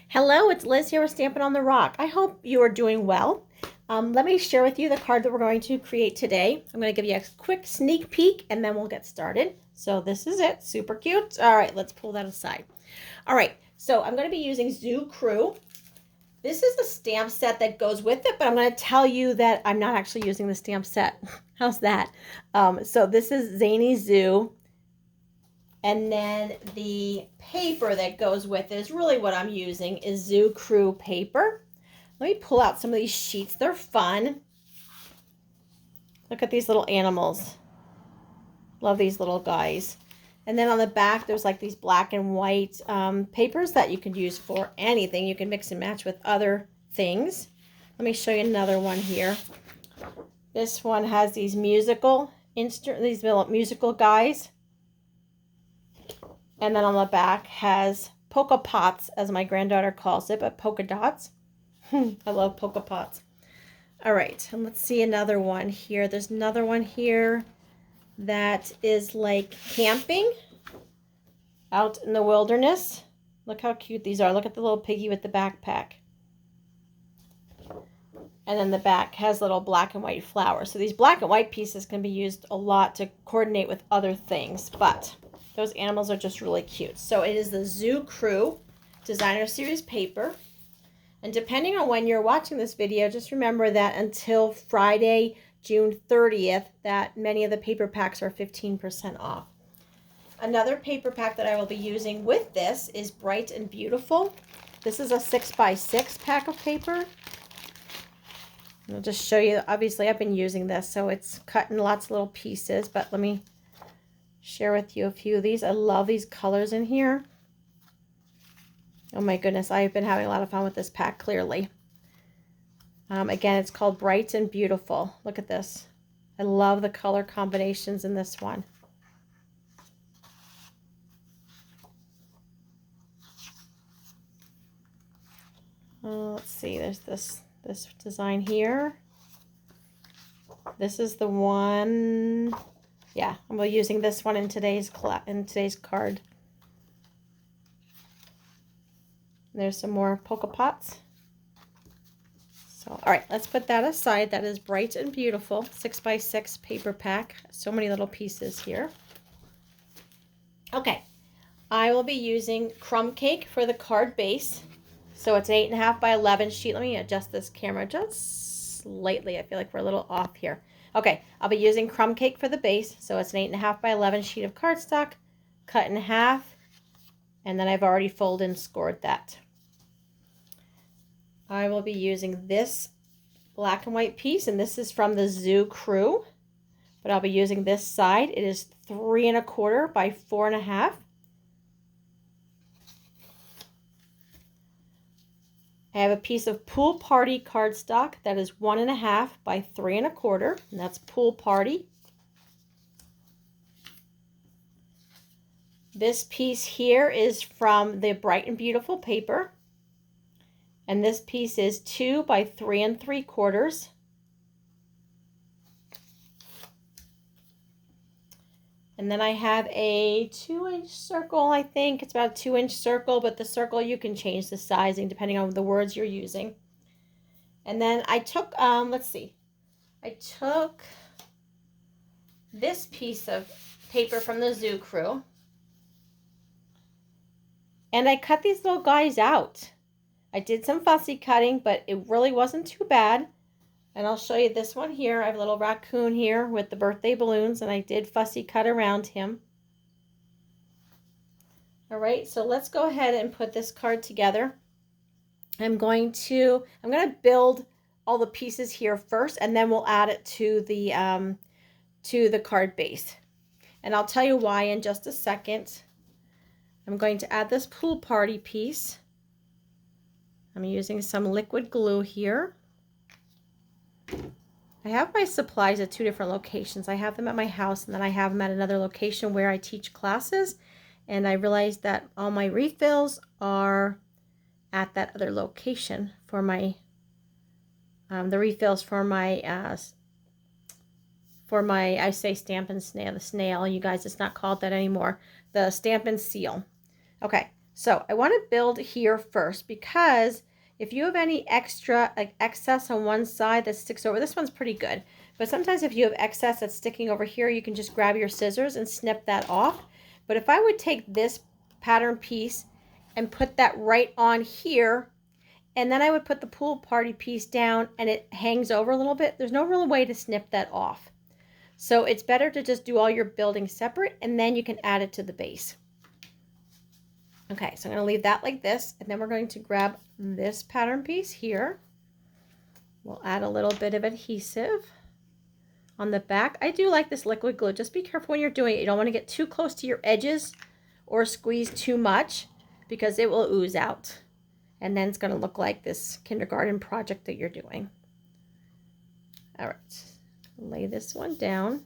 Hello, it's Liz here with Stampin' on the Rock. I hope you are doing well. Let me share with you the card that we're going to create today. I'm going to give you a quick sneak peek and then we'll get started. So this is it, super cute. All right, let's pull that aside. All right, so I'm going to be using Zoo Crew. This is the stamp set that goes with it, but I'm going to tell you that I'm not actually using the stamp set. How's that? So this is Zany Zoo. And then the paper that goes with it is really what I'm using is Zoo Crew paper. Let me pull out some of these sheets. They're fun. Look at these little animals. Love these little guys. And then on the back, there's like these black and white papers that you can use for anything. You can mix and match with other things. Let me show you another one here. This one has these musical guys. And then on the back has polka pots, as my granddaughter calls it, but polka dots. I love polka pots. All right, and let's see another one here. There's another one here that is like camping out in the wilderness. Look how cute these are. Look at the little piggy with the backpack. And then the back has little black and white flowers. So these black and white pieces can be used a lot to coordinate with other things, but those animals are just really cute. So it is the Zoo Crew Designer Series paper. And depending on when you're watching this video, just remember that until Friday, June 30th, that many of the paper packs are 15% off. Another paper pack that I will be using with this is Bright and Beautiful. This is a 6x6 pack of paper. I'll just show you, obviously I've been using this, so it's cut in lots of little pieces, but let me share with you a few of these. I love these colors in here. Oh my goodness, I've been having a lot of fun with this pack, clearly. Again, it's called Bright and Beautiful. Look at this. I love the color combinations in this one. Let's see, there's this design here. This is the one. Yeah, I'm using this one in today's card. There's some more polka pots. So, all right, let's put that aside. That is Bright and Beautiful 6x6 paper pack. So many little pieces here. Okay, I will be using Crumb Cake for the card base. So it's an 8.5 by 11 sheet. Let me adjust this camera just slightly. I feel like we're a little off here. Okay, I'll be using Crumb Cake for the base. So it's an 8.5 by 11 sheet of cardstock, cut in half, and then I've already folded and scored that. I will be using this black and white piece, and this is from the Zoo Crew, but I'll be using this side. It is 3 1/4 by 4 1/2. I have a piece of Pool Party cardstock that is 1 1/2 by 3 1/4, and that's Pool Party. This piece here is from the Bright and Beautiful paper, and this piece is 2 by 3 3/4. And then I have a 2-inch circle, I think. It's about a 2-inch circle, but the circle you can change the sizing depending on the words you're using. And then I took, let's see. I took this piece of paper from the Zoo Crew, and I cut these little guys out. I did some fussy cutting, but it really wasn't too bad. And I'll show you this one here. I have a little raccoon here with the birthday balloons, and I did fussy cut around him. All right, so let's go ahead and put this card together. I'm going to build all the pieces here first, and then we'll add it to the card base. And I'll tell you why in just a second. I'm going to add this Pool Party piece. I'm using some liquid glue here. I have my supplies at 2 different locations. I have them at my house, and then I have them at another location where I teach classes. And I realized that all my refills are at that other location for my the refills for my I say Stampin' Snail, the snail. You guys, it's not called that anymore. The Stampin' Seal. Okay, So I want to build here first, because if you have any extra, like excess on one side that sticks over, this one's pretty good. But sometimes if you have excess that's sticking over here, you can just grab your scissors and snip that off. But if I would take this pattern piece and put that right on here, and then I would put the pool party piece down and it hangs over a little bit, there's no real way to snip that off. So it's better to just do all your building separate, and then you can add it to the base. Okay, so I'm going to leave that like this, and then we're going to grab this pattern piece here. We'll add a little bit of adhesive on the back. I do like this liquid glue. Just be careful when you're doing it. You don't want to get too close to your edges or squeeze too much, because it will ooze out. And then it's going to look like this kindergarten project that you're doing. All right, lay this one down.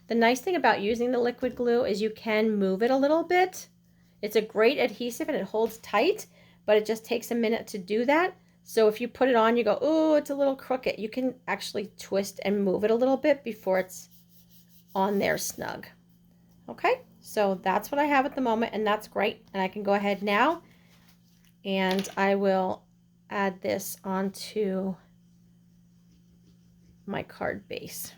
The nice thing about using the liquid glue is you can move it a little bit. It's a great adhesive and it holds tight, but it just takes a minute to do that. So if you put it on, you go, oh, it's a little crooked. You can actually twist and move it a little bit before it's on there snug. Okay, so that's what I have at the moment, and that's great. And I can go ahead now and I will add this onto my card base.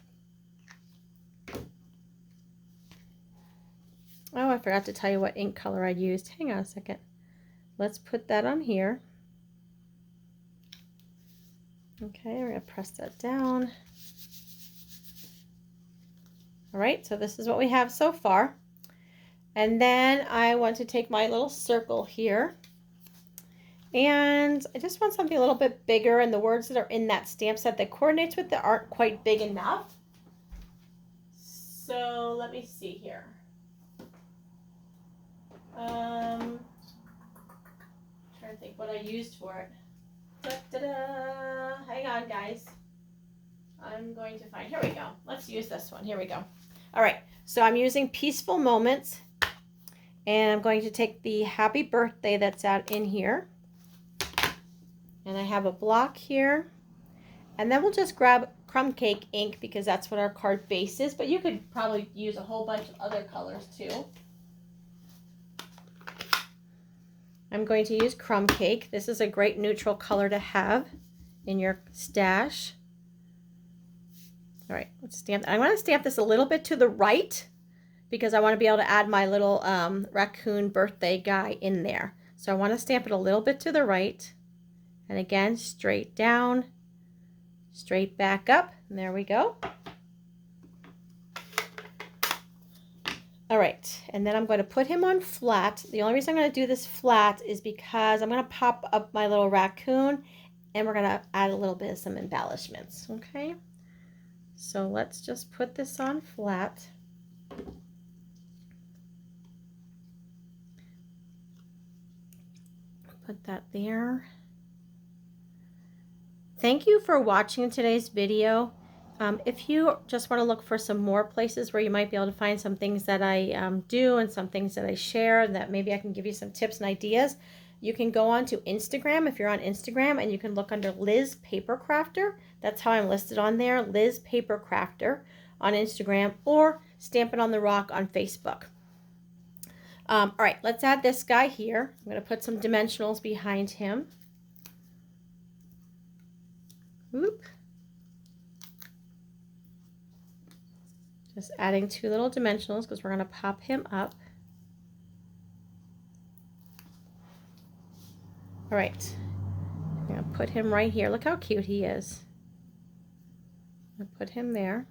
Oh, I forgot to tell you what ink color I used. Hang on a second. Let's put that on here. Okay, we're going to press that down. All right, so this is what we have so far. And then I want to take my little circle here. And I just want something a little bit bigger, and the words that are in that stamp set that coordinates with it aren't quite big enough. So let me see here. Trying to think what I used for it. Da-da-da. Hang on, guys. I'm going to find, here we go. Let's use this one. Here we go. All right, so I'm using Peaceful Moments, and I'm going to take the happy birthday that's out in here. And I have a block here. And then we'll just grab crumb cake ink, because that's what our card base is, but you could probably use a whole bunch of other colors too. I'm going to use crumb cake. This is a great neutral color to have in your stash. All right, let's stamp. I want to stamp this a little bit to the right, because I want to be able to add my little raccoon birthday guy in there. So I want to stamp it a little bit to the right. And again, straight down, straight back up, and there we go. All right, and then I'm going to put him on flat. The only reason I'm going to do this flat is because I'm going to pop up my little raccoon, and we're going to add a little bit of some embellishments, okay? So let's just put this on flat. Put that there. Thank you for watching today's video. If you just want to look for some more places where you might be able to find some things that I do and some things that I share that maybe I can give you some tips and ideas, you can go on to Instagram if you're on Instagram, and you can look under Liz Paper Crafter. That's how I'm listed on there, Liz Paper Crafter on Instagram, or Stampin' on the Rock on Facebook. All right, let's add this guy here. I'm going to put some dimensionals behind him. Whoop. Just adding 2 little dimensionals because we're going to pop him up. All right, I'm going to put him right here. Look how cute he is. I'm going to put him there.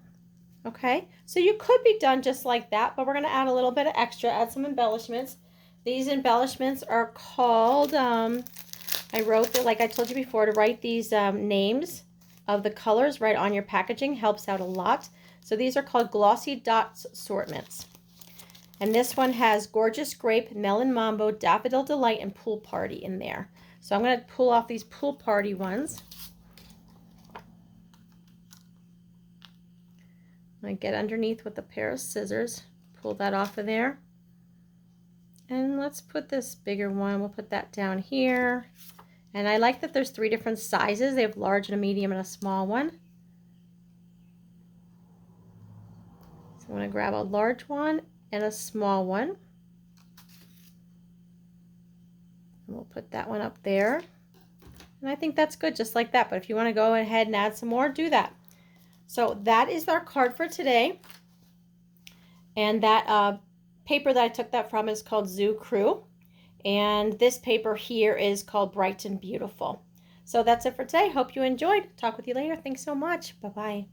Okay, so you could be done just like that, but we're going to add a little bit of extra, add some embellishments. These embellishments are called, I wrote that, like I told you before, to write these names of the colors right on your packaging helps out a lot. So these are called Glossy Dots Assortments. And this one has Gorgeous Grape, Melon Mambo, Daffodil Delight, and Pool Party in there. So I'm going to pull off these Pool Party ones. I get underneath with a pair of scissors, pull that off of there. And let's put this bigger one, we'll put that down here. And I like that there's 3 different sizes. They have large and a medium and a small one. So I'm going to grab a large one and a small one. And we'll put that one up there. And I think that's good just like that. But if you want to go ahead and add some more, do that. So that is our card for today. And that paper that I took that from is called Zoo Crew. And this paper here is called Bright and Beautiful. So that's it for today. Hope you enjoyed. Talk with you later. Thanks so much. Bye-bye.